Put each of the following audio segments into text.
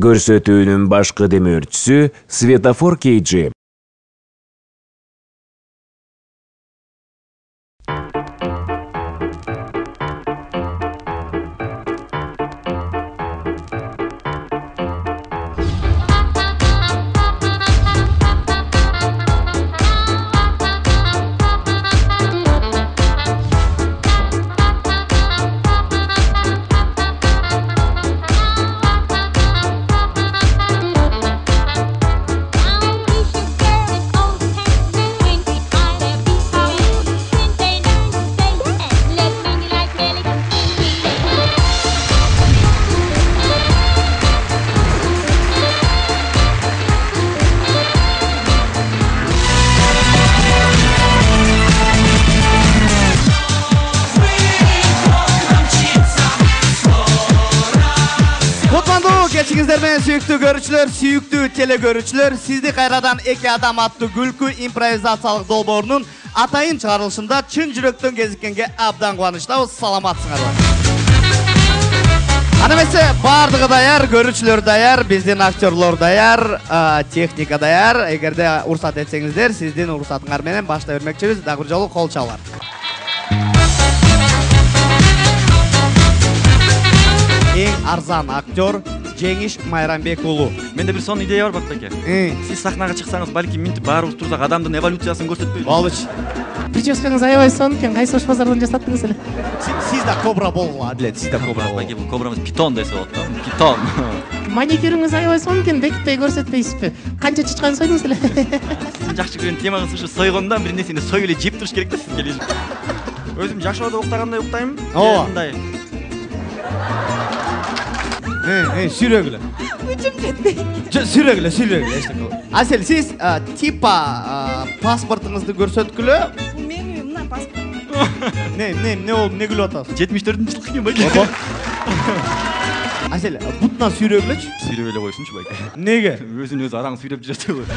Көрсөтүүнүн башкы демөөрчүсү Светофор KG. Сүйүктүү көрүүчүлөр, сүйүктүү телегөрүүчүлөр, сизди кайрадан эки адам аттуу күлкү импровизациялык долбоорунун атайын чыгарылышында чын жүрөктөн кезиккенге абдан кубанычтабыз. Саламатсыңарбы? Аны эмесе бардыгы даяр, көрүүчүлөр даяр, биздин актерлор даяр, техника даяр. Эгерде уруксат этсеңиздер, сиздин уруксатыңар менен баштай бермекчибиз. Дагы бир жолу кол чалар. Эң арзан актер Жеңиш Майрамбек уулу. Менде бир сонун идея бар Бактаке. Сиз сахнага чыксаңыз, балки минтип баарыбыз турсак, адамдын эволюциясын көрсөтпөйбү? Болчу. Прическаңыз аябай сонун экен. Кайсы ош базардан жасаттыңыз эле? Сиз да кобра болгула, Адлет, сиз да кобра. Бактаке, бул кобрамыз питон десе болот да. Питон. Маникюрүңүз аябай сонун экен, бекитпей көрсөтпөйсүзбү? Канча чычкан сойдуңуз эле? Сиз жакшы көргөн темаңыз ушу сойгондон бир нерсени союп эле жеп туруш керек да сизге эле. Өзүм жашоодо уктагандай уктайм. Мындай. Сүйрөгүлө. Үчүм жетпей. Сүйрөгүлө. Асел, сиз типа паспортуңузду көрсөткүлө. Бул менин үйүм, мына паспорт. Не болду, не күлүп атасыз? 74-жылдык экен байке. Асел, бутунан сүйрөгүлөчү. Сүйрөп эле койсунчу байке. Неге? Өзүн өзү араң сүйрөп жүрөт.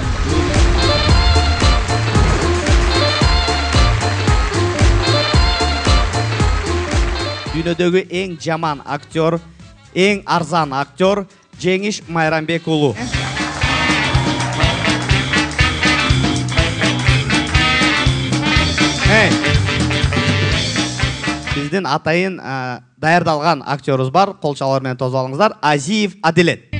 Дүйнөдөгү эң жаман актер, эң арзан актер Жеңиш Майрамбек уулу. Биздин атайын даярдалган актерубуз бар, кол чалар менен тосуп алыңыздар. Азиев Адилет.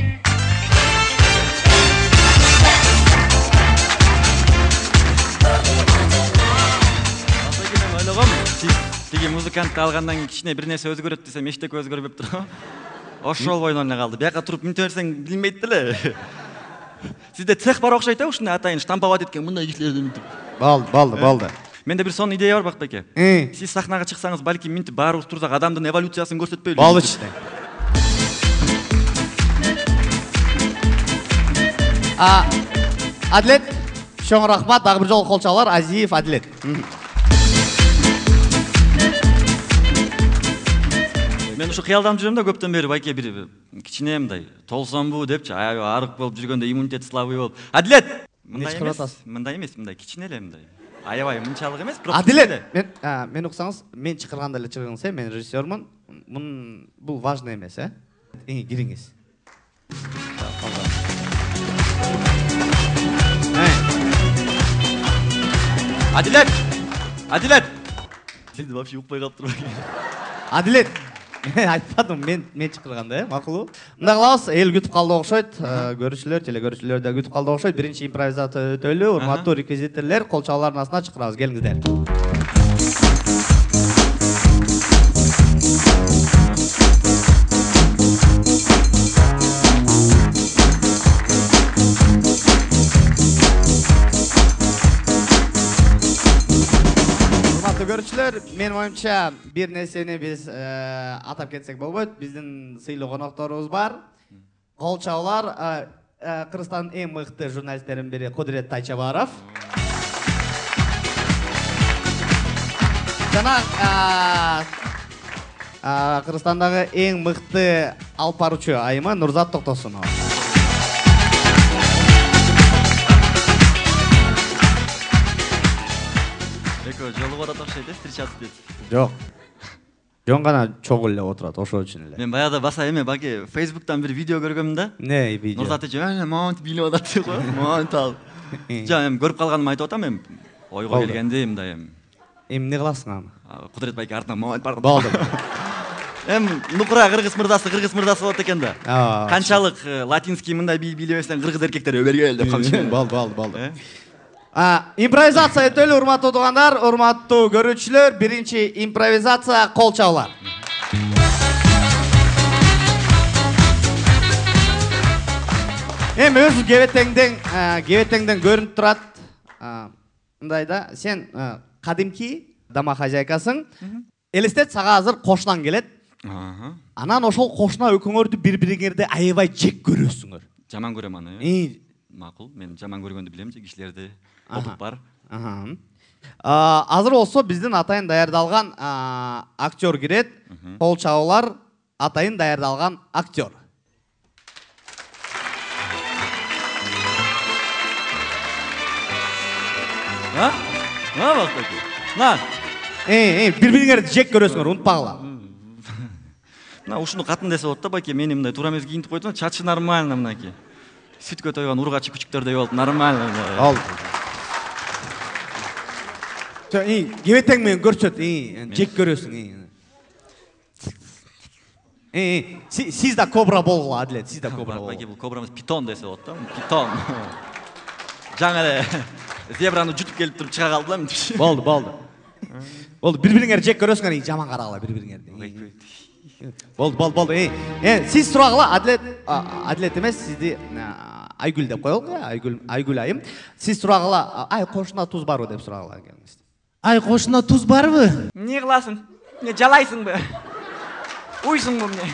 Тиги музыкантты алгандан кийин кичине бир нерсе өзгөрөт десем, эчтеке өзгөрбөп туруп. Ошол бойдон эле калды. Бияка туруп мүнтө берсең билинбейт деле. Сизде цех бар окшойт а, ушундай атайын штамповать эткен мындай кишилерден мүнтүп. Болду. Менде бир сонун идея бар Бактаке. Сиз сахнага чыксаңыз, балки минтип баарыбыз турсак, адамдын эволюциясын көрсөтпөйбү? Болчу. Адлет, чоң рахмат, дагы бир жолу кол чалар. Азиев Адлет. Мен ушу кыялданып жүрөм да көптөн бери байке бир кичине мындай толсомбу депчи, аябай арык болуп жүргөндө иммунитет слабый болуп. Адлет! Мындай эмес, мындай кичине эле мындай. Аябай мынчалык эмес, бирок Адлет, мен уксаңыз, мен чакырганда эле чыгыңыз, мен режиссермун. Бул важный эмес, кириңиз. Адлет! Сиз вообще укпай калыптыр байке. Адлет! Айтпадым, мен чакырганда, макулбу? Мындай кылабыз, эл күтүп калды окшойт, көрүүчүлөр, телегөрүүчүлөр да күтүп калды окшойт. Биринчи импровизация өтөлү, урматтуу реквизиторлор, кол чалуулардын астына чакырабыз, келиңиздер. Görüşler, benim oyumça bir nesini biz atap ketsek bolboyt. Bizdin sыйлуу konoktorubuz бар. Кол чалуулар, Кыргызстандын эң мыкты журналисттердин бири Кудурет Тайчабаров. Жана Кыргызстандагы эң мыкты алып баруучу айымы Нурзат Токтосунова. Жолугуп атат окшойт, встречаться дейт. Жок. жөн гана чогул эле отурат, ошол үчүн эле. Мен баягыда баса эме баки Facebook'tan bir video көргөм да. Не видео? Нурзат эже монт билип атат деп кой. Монт ал. Жа эми көрүп калганым айтып атам эми. Ойго келгенде мындай эми. Эмне кыласың аны? Кудурет байке артынан монт бар. Болду. Эми нукура кыргыз мырзасы болот экен да. Канчалык латинский мындай билебесең кыргыз эркектери өбөргө деп камчы. Болду. Импровизация өтөлү, урматтуу туугандар, урматтуу көрүүчүлөр, биринчи импровизация кол чабуулар. Эми өз кебетеңден көрүнүп турат. Мындай да, сен кадимки дама хозяйкасың. Элестет, сага азыр кошунан келет. Анан ошол кошуна экөөңөрдү бири-бириңерди аябай жек көрөсүңөр. Жаман көрөм аны. Макул, мен жаман көргөндү билем, кишилерди опыт бар. Азыр болсо биздин атайын даярдалган актер кирет. Кол чабуулар, атайын даярдалган актер. На бактаки. На. Бири-бириңерди жек көрөсүңөр, унутпагыла. Мына ушуну катын десе болот да, байке, мени мындай туура эмес кийинтип койдуң, чачы нормально мынакей. Сүткө тойгон ургачы күчүктөрдөй болуп, нормально. Ал. Кебетең менен көрсөт, жек көрөсүң. Сиз да кобра болгула, Адилет, сиз да кобра болгула. Байке, бул кобрамыз питон десе болот да, питон. Жаңа эле зебраны жутуп келип туруп чыга калды да. Болду. Бири-бириңерди жек көрөсүңөр, жаман карагыла бири-бириңерди. Болду. Сиз сурагыла, Адилет эмес, сизди Айгүл деп коелук, Айгүл айым. Сиз сурагыла, ай кошуна туз барбы деп сурагыла. Ай кошуна туз барбы? Эмне кыласың? Эмне жалайсыңбы? Уйсуңбу эмне?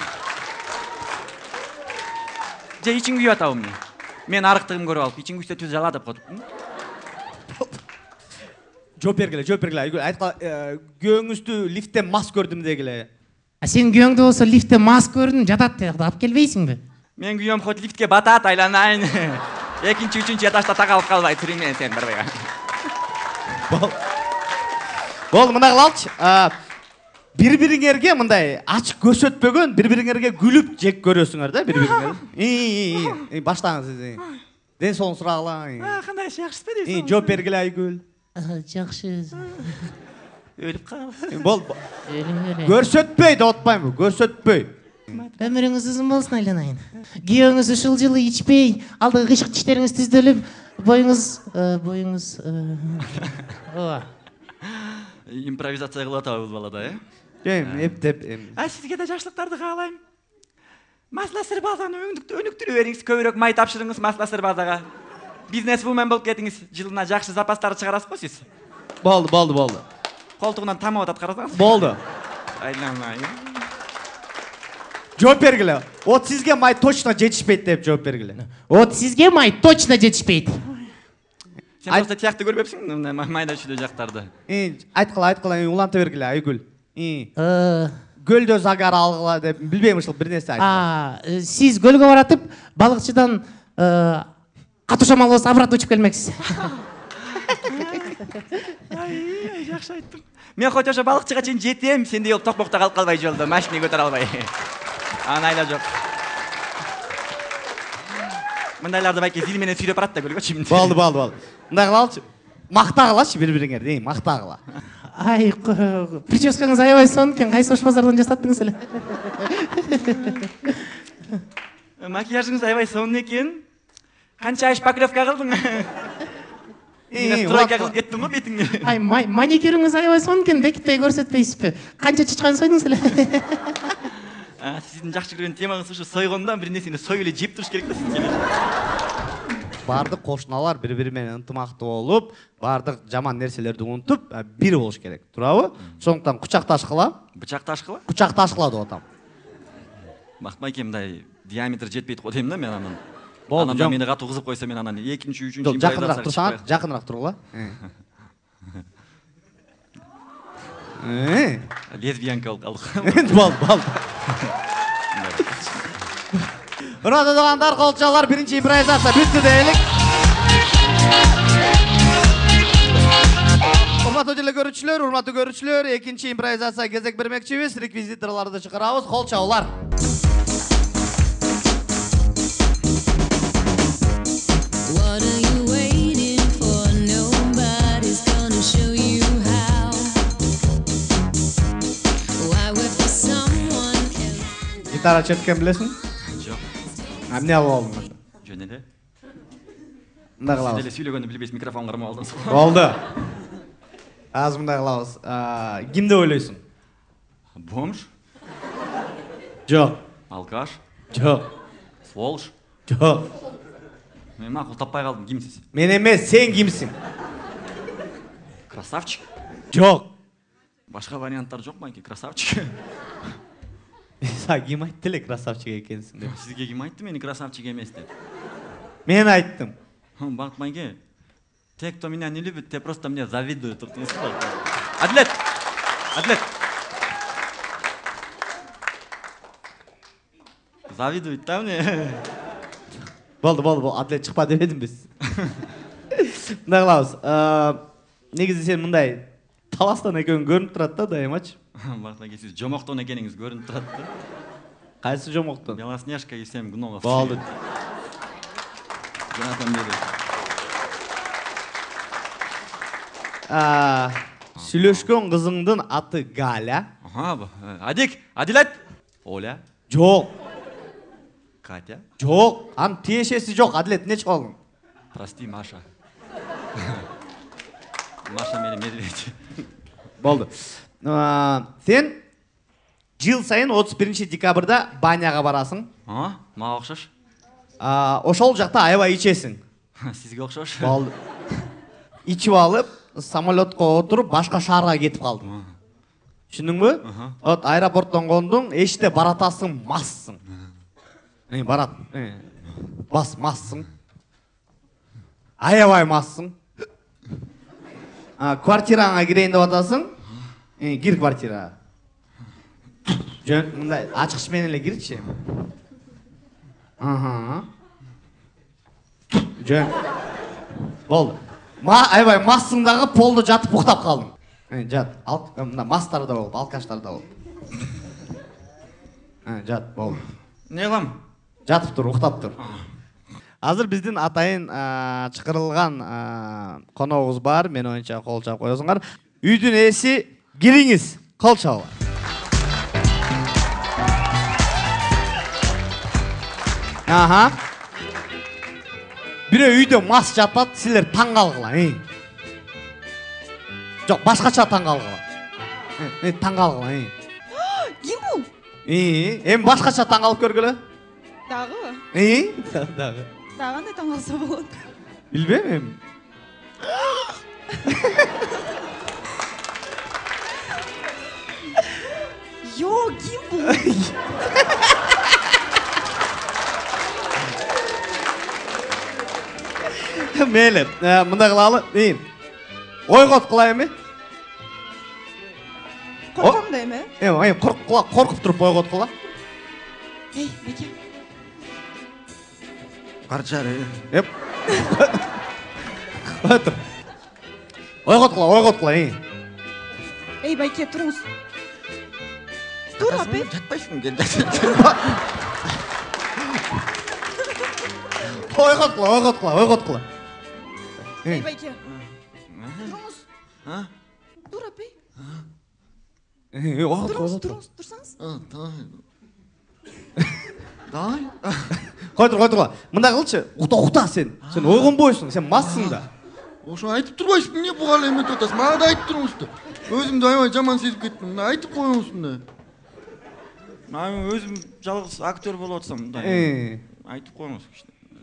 Же ичиң күйүп атабы эмне? Мен арыктыгым көрүп алып, ичиң күйсө туз жала деп коюптум. Жооп бергиле, Айгүл. Айткыла, күйөөңүздү лифттен мас көрдүм дегиле. Сен күйөөңдү болсо лифтте мас көрдүң, жатат деп алып келбейсиңби? Мен күйөөм хоть лифтке батат, айланайын. Экинчи, үчүнчү этажда такалып калбай түрүңмен сен барбайга. Болду, мына кылалычы. Бири-бириңерге мындай ачык көрсөтпөгөн, бири-бириңерге күлүп жек көрөсүңөр да, бири-бириңерди. Баштаңыз сиз. Ден соң сурагыла. Кандай жакшысызбы дейсиң? Жооп бергиле, Айгүл. Жакшы. Өлүп кал. Болду. Көрсөтпөй деп атпаймынбы? Көрсөтпөй. Өмүрүңүз узун болсун, айланайын. Күйөөңүз ушул жылы ичпей, алдыгы кышык тиштериңиз түздөлүп, боюңуз Импровизация кылып атабы бул балада, Эптеп. Сизге да жакшылыктарды каалайм. Масласыр базаны өнүктүрө бериңиз, көбүрөөк май тапшырыңыз масласыр базага. Бизнес-вумен болуп кетиңиз, жылына жакшы запастарды чыгарасызбы сиз? Болду. Колтугунан тамап атат, карасаңыз. Болду. Айланайын. Жооп бергиле. Вот сизге май точно жетишпейт деп жооп бергиле. Вот сизге май точно жетишпейт. Сен просто тиякты көрбөпсүң, майда чүйдө жактарды. Айткыла, уланта бергиле, Айгүл. Көлдө загар алгыла деп билбейм, ушул бир нерсе айт. Сиз көлгө баратып, балыкчыдан катушам алып обратно учуп келмексиз. Жакшы айттым. Мен хоть ошо балыкчыга чейин жетем, сендей болуп токмокто калып калбай жолдо, машина көтөрө албай. Анайла жок. Мындайларды байке зил менен сүйрөп барат да көлгөчү. Болду. Мындай кылалычы. Мактагылачы бири-бириңерди, мактагыла. Ай, прическаңыз аябай сонун экен, кайсы ош базардан жасаттыңыз эле? Макияжыңыз аябай сонун экен. Канча шпаклевка кылдың? Стройка кылып кеттиң го бетиңди? Ай, маникюрүңүз аябай сонун экен, бекитпей көрсөтпейсизби? Канча чычкан сойдуңуз эле? Сиздин жакшы көргөн темаңыз ушу сойгондон бир нерсени союп эле жеп туруш керек да сизге. Бардык кошуналар бири-бири менен ынтымактуу болуп, бардык жаман нерселерди унутуп, бир болуш керек, туурабы? Ошондуктан кучакташкыла. Бычакташкыла? Кучакташкыла деп атам. Макмайке мындай диаметр жетпейт го дейм да мен анан. Болду, анан мени катуу кызып койсо мен анан экинчи, үчүнчү жакыныраак турсаңар, жакыныраак тургула. Лесбиянка болуп калдык. Болду. Урматтуу туугандар, колчалар, биринчи импровизация бүттү дейли. Урматтуу Кадірлі көрушілер, урматы көрушілер, екінші импровизация кезек бермекчибиз, реквизиторларды чыгарабыз, кол чабуулар. What are you waiting for? Nobody's gonna show you how. Why wait for someone else? Гитара черткен білесің? Жоқ. Әмне алып алдың? Жөн эле. Мындай кылабыз. Сиз деле сүйлөгөндү билбейсиз, микрофон кармап алдыңыз. Болду. Азыр мындай кылабыз. Кимди ойлойсуң? Бомж, Жок. алкаш, Жок. сволочь. Жок. Мен макул таппай калдым, кимсиз? Мен эмес, сен кимсиң? Красавчик. Жок. Башка варианттар жок байки, красавчик. Сага ким айтты эле красавчик экенсиң деп? Сизге ким айтты мени красавчик эмес деп? Мен айттым. Бак майге. Те, кто меня не любит, те просто мне завидуют. Адлет! Адлет! Завидуют, да мне? Болду, атлет чыкпа дебедим биз. Мындай кылабыз. Негизи сен мындай таластан экөөң көрүнүп турат да дайымачы. Бак майге, сиз жомоктон экениңиз көрүнүп турат да. Кайсы жомоктон? Белоснежка и 7 гномов. Болду. Jonathan Miller. Сүйлөшкөн кызыңдын аты Галя. Адик, Адилет. Оля. Жок. Катя. Жок. Анын тиешеси жок. Адлет эмне чыгып алдың? Прости, Маша. Маша мени медведь. Болду. Сен жыл сайын 31 декабрда баняга барасың. Мага окшош. Ошол жакта аябай ичесиң. Сизге окшош. Болду. Ичип алып, самолетко отуруп башка шаарга кетип калдың. Түшүндүңбү? Вот аэропорттон кондуң, эшикте баратасың, массың. Барат. Массың. Аябай массың. Квартираңа кирейин деп атасың. Кир квартирага. Жөн, мындай ачкыч менен эле кирчи. Жөн. Болду. Аябай массың дагы полдо жатып уктап калдың. Жат. Мында мастар да болуп, алкаштар да болуп. Жат, болду. Не кылам? Жатып тур, уктап тур. Азыр биздин атайын чакырылган коногубуз бар. Мен оюнча кол чабып коесуңар. Үйдүн ээси, келиңиз. Кол чабыңар. Бирөө үйдө мас жатат, силер таң калгыла. Жок, башкача таң калгыла. Таң калгыла. Ким бул? Эми башкача таң калып көргүлө. Дагы? Дагы. Дагы кандай таң калса болот? Билбейм эми. Йо, ким бул? Мейлі, мында қылалы, ойғот қылай еме? Корком да эме? Қорқып тұрып ойғот қыла. Эй, Беке. Карчары. Ойғот қыла, Эй, Байке, туруңуз. Тур, апай. Жатпайсың, ойғот қыла. Эй, Байке. Туруңуз. Тур, апай. Туруңуз, турсаңыз. Қой тұр. Мында қылчы, ұқта сен. Сен ойғанбойсың, сен массың да. Ошо айтып турбайсың, эмне буга эле эметип атасың? Мага да айтып туруңузду. Өзүмдү аябай жаман сезип кеттим. Мына айтып коюңуз мындай. Мен өзүм жалгыз актер болуп атсам, мындай. Айтып коюңуз.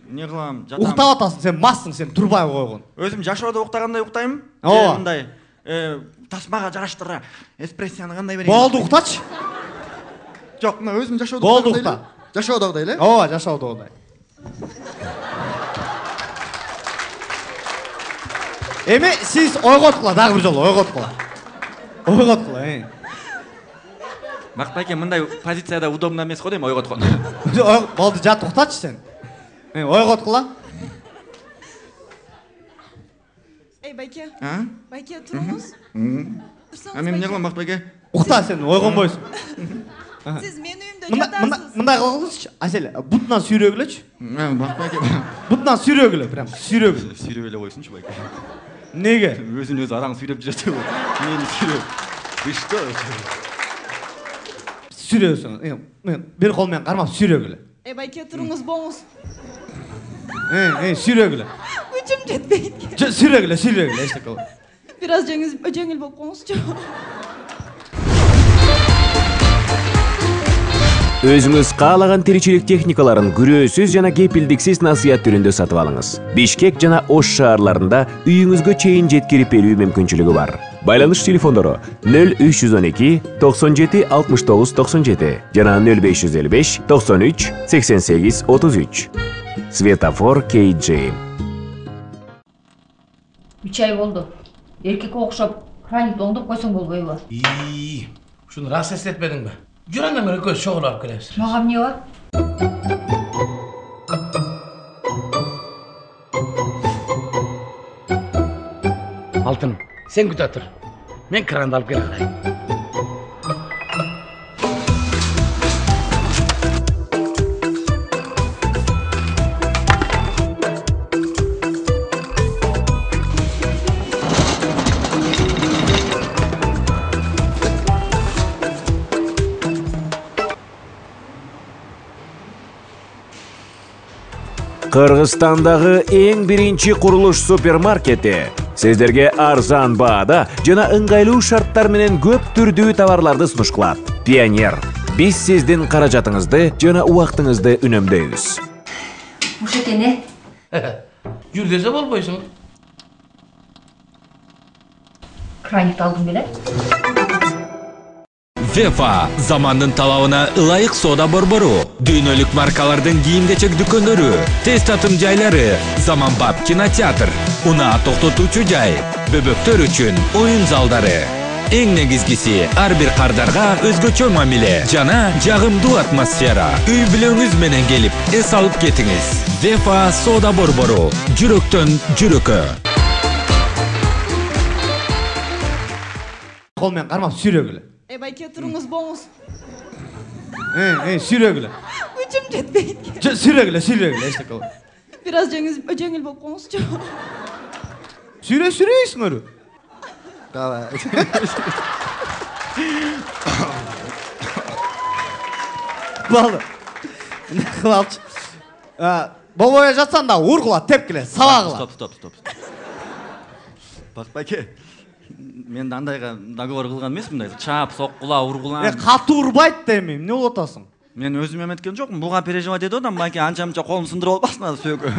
Не кылам, жатам. Уктап атасың, сен массың, сен турбай койгон. Өзүм жашоодо уктагандай уктайм. Ооба. Мындай тасмага жараштыра эспрессияны кандай берейин? Болду, уктачы. Жок, мына өзүм жашоодо Болду, укта. Жашоодогудай эле? Ооба, жашоодогудай. Эми сиз ойготкула, дагы бир жолу ойготкула. Макбайке, мындай позицияда удобно эмес го дейм, ойготкон. Болду, жат, уктачы сен. Ойготкула. Ей, Байке. А? Байке, тұрыңыз. Тұрсаңыз, Мен не Байке. қыламын Бақбайке? Ұқта сен ойғанбайсың. Сіз мен үйімде жатасыз. Мындай қылыңызшы, Әсел, бұтынан сүйрегілечі. Бақбайке. Бұтынан сүйрегіле, прям сүйрегіле. Сүйребеле қойсыншы Байке. Неге? Өзін өзі араң сүйреп жүреді ғой. Мені сүйреп. Вы что? Сүйрегісің. Bir қолмен қармап сүйрегіле. Ей, Байке, тұрыңыз болыңыз. Сүйрегіле. Күчім жетпейді. Сүйрегіле, ешті қыл. Biraz жеңіл болып қоңызшы. Өзіңіз қалаған тиричилик техникаларын күрөөсүз жана кепилдиксиз насыят түрүндө сатып алыңыз. Бишкек жана Ош шаарларында үйүңүзгө чейин жеткирип берүү мүмкүнчүлүгү бар. Байланыш телефондору 0312 97 69 97 жана 0555 93 88 33. Светофор KG. 3 ай болду. Эркекке окшоп, храник оңдоп койсоң болбойбу? Ушуну рас эстетпедиңби? Жүр анда мен экөөбүз чогуу алып келебиз. Мага эмне бар? Алтыным, сен күтө тур. Мен кранды алып келем. Кыргызстандагы эң биринчи курулуш супермаркети сиздерге арзан баада жана ыңгайлуу шарттар менен көп түрдүү товарларды сунуш кылат. Пионер, биз сиздин каражатыңызды жана убактыңызды үнөмдөйбүз. Ушет эне? Жүр десе болбойсуң. Краникти алдым беле? Вефа замандын талабына ылайык сода борбору, дүйнөлүк маркалардын кийим-кечек дүкөндөрү, тез татым жайлары, заманбап кинотеатр, унаа токтотуучу жай, бөбөктөр үчүн оюн залдары. Эң негизгиси ар бир кардарга өзгөчө мамиле жана жагымдуу атмосфера. Үй бүлөңүз менен келип, эс алып кетиңиз. Вефа сода борбору, жүрөктөн жүрөккө. Қолмен қармап сүйрегіле. Ей, Байке, тұрыңыз болыңыз. Сүйрегіле. Күчім жетпейді. Сүйрегіле, ешті қыл. Biraz жеңіл болып қоңызшы. Сүйрейсің өрі. Давай. Балды. Қылалшы. Болбоя жатсан да ұрғыла, тепкіле, сабағыла. Стоп. Бақбайке, мен андайға договор қылған емес мындай. Чап, соққыла, ұрғыла. Қатты ұрбайды демейм, не отасың? Мен өзім еметкен жоқпын. Бұған переживать еді одан, бәке анша-мұнша қолым сындырып албасын сөйгі.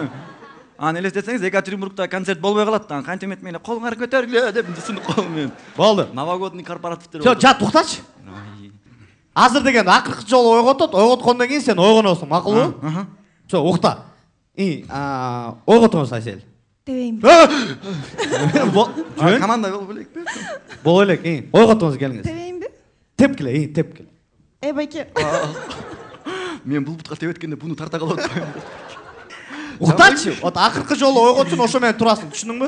Елестетсеңіз, Екатеринбургта концерт болбай қалады. Қантем етмейлі, қолыңар көтергіле деп сындық қолымен. Болды. Новогодный корпоративтер. Жат, тоқташы. Азыр деген ақырқы жолы ойғотот, ойғотқондан кейін сен ойғанасың, мақұл ой? Оқта. Ойғотыңыз Айсел. Тевейім. Команда бол бөлек бе? Бол бөлек, ойғотыңыз келіңіз. Тевейім бе? Тепкіле, тепкіле. Ей, Байке. Мен бұл бұтқа теп еткенде бұны тарта қалады. Ұқтачы, ақырқы жолы ойғотсын, ошо мен тұрасың, түшінің бі?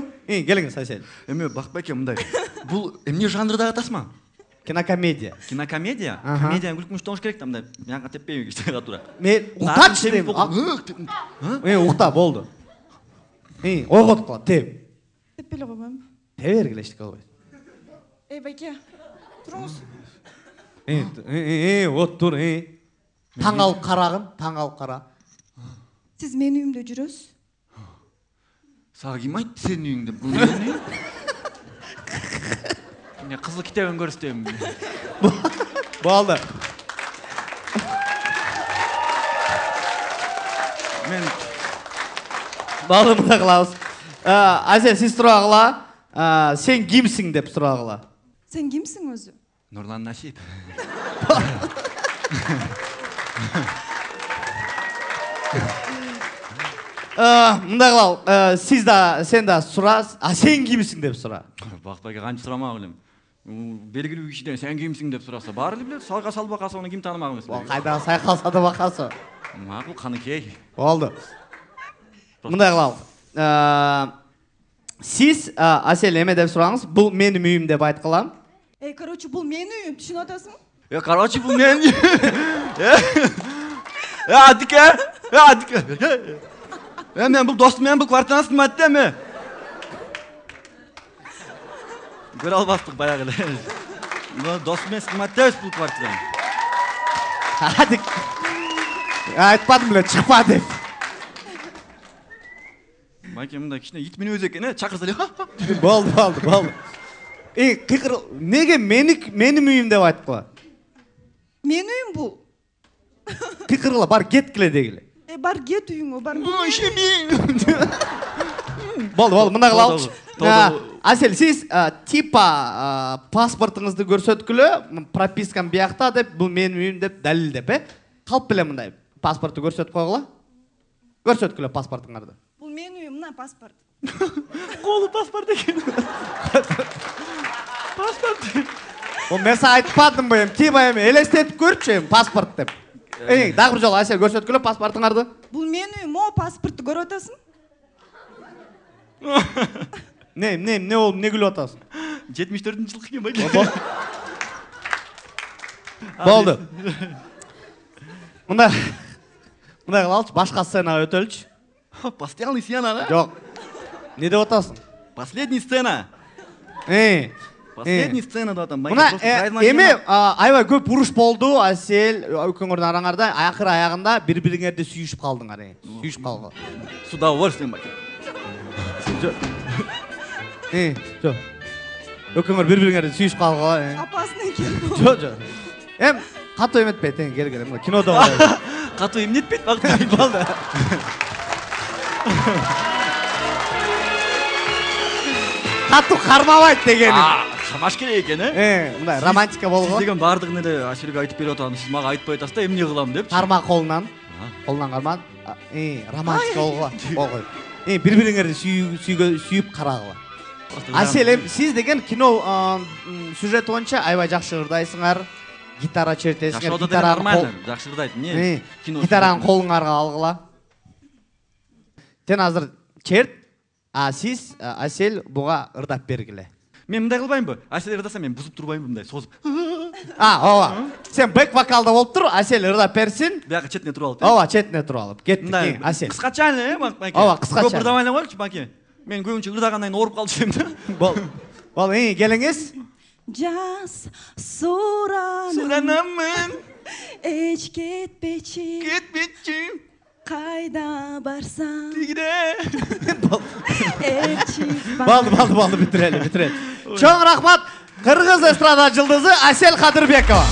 Келіңіз Айсел. Бақбайке, мұндай. Бұл эмне жанрдағы атасы ма? Кинокомедия. Кинокомедия? Комедия күлкін үштіңіз керек тамдай. Мен қатеппеймін кештіға тұра. Мен ұқтачы деймін. Ұқта, болды. Ойғот қыла, теп. Теппелі қоймайым. Тебергілешті қалбай. Ей, Байке, тұрыңыз. От тұр, таңғалып қарағын, таңғалып қара. Сіз мен үйімде жүресіз? Саға кем айтты сенің үйіңді? Бұл не? Қызыл кітабын көрістеймін. Болды. Мен... Болды мұнда қылауыз. Айсен, сіз сұрағыла, сен кімсің деп сұрағыла. Сен кімсің өзі? Нұрлан Насип. Мұнда қылау, сен да сұра, сен кімсің деп сұра. Бақбайға қаншы сұрама қылым. Белгілі кішіден сен кімсің деп сұраса, бары біледі, салға салып бақасы, оны кім танымақ емес. Қайдағы сай қалсады бақасы. Мақыл, қаны кей. Болды. Мұндай қылау. Сиз Асел эме деп сураңыз. Бул менин үйүм деп айткылам. Короче, бұл менің үйім, түсініп атасың? Короче, бұл мен. Адике. Мен бұл достым, мен бұл квартираны сынмайды деме. Көре албастық баяғы. Достым мен сынмайды демес бұл квартираны. Адик. Айтпадым біле, чықпа деп. Майке, мұнда кішіне ит мені өзі екен, чақырса ле. Болды. Неге менің үйім деп айткыла? Менің үйім бұл. Кикырла, бар кеткіле дегіле. Бар кет үйіңі, бар. Болды, мына қылалшы. Асел, сіз типа паспортыңызды көрсөткілі, пропискам бияқта деп, бұл менің үйім деп дәліл деп, қалып біле мұндай паспортты көрсөт қойғыла? Көрсөткілі паспортыңарды. Бұл менің үйім, мұна паспорт. Қолы паспорт екен. Паспорт. Мен саған айтпадым ба, типа елестетіп көрші, паспорт деп. Дағы бір жол, Асел, көрсөткілі паспортыңарды. Бұл менің үйім, о паспортты көріп атасың? Не ол, не күлі атасың? 74-ші жылқы екен бай. Болды. Мұндай қылалшы, башқа сценаға өтөлші. Постоянный сцена, да? Жоқ. Не деп атасың? Последний сцена. Последний сцена да там. Мұна еме айбай көп ұрыш болды, Асел, өкіңірдің араңарда, ақыр аяғында бір-біріңерді сүйішіп қалдыңар. Сүйішіп қалғы. С удовольствием, бай. Жоқ. Өкіңір бір-біріңерді сүйішіп қалғы. Опасный екен. Жоқ. Қату еметпейді, кел-кел. Кинода бар. Қату емнетпейді, бақыт. Болды. Қату қармабайды дегені. Шамаш керек екен, Мұндай романтика болғы. Сіз деген бардығын әлі Аселге айтып беріп отағын, сіз маға айтпай атасыз да, емне қылам деп. Қарма қолынан. Қолынан қарман. Романтика болғы. Bir-birіңерді сүйіп қарағыла. Аселем, сіз деген кино сюжет бойынша айбай жақсы ырдайсыңар, гитара чертесіңер, гитараның қолыңарға алғыла. Тен азыр черт, сіз Асел бұға ырдап бергілі. Мен мұндай қылбайым бұ? Асел ырдаса мен бұзып тұрбайым бұндай, созып. Ова. Сен бэк вокалда болып тұр, Асел ырдап берсін. Бияқы четіне тұру алып. Ова, четіне тұру алып. Кеттік, Асел. Қысқача әлі, Маке? Ова, қысқача. Көп ырдамайна қойықшы, Маке. Мен көбінше ырдағаннайын орып қалды жемді. Бол, келіңіз. Жас сұранамын, эч кетпечі, қайда барсам, Болды, бітірелі. Чоң рахмат, Қырғыз эстрада жылдызы Асел Қадырбекова.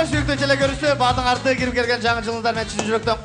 Сүйікті теле көрісі, бардың арты кіріп келген жаңы жылыңыздар мен шын жүректім.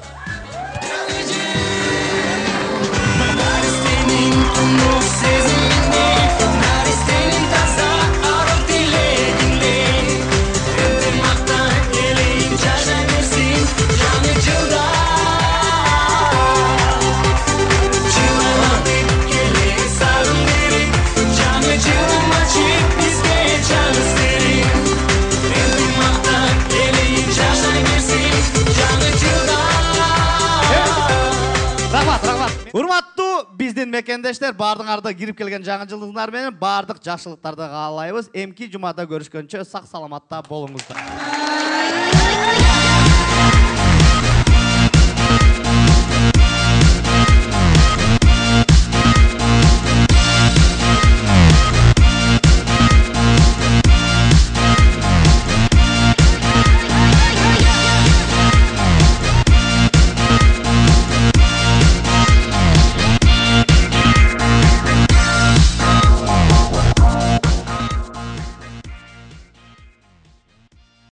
Урматтуу биздин мекендештер, бардың арда кирип келген жаңы жылдыңдар менен бардык жакшылыктарды каалайбыз. Эмки жумада көрүшкөнчө сак саламатта болуңуздар.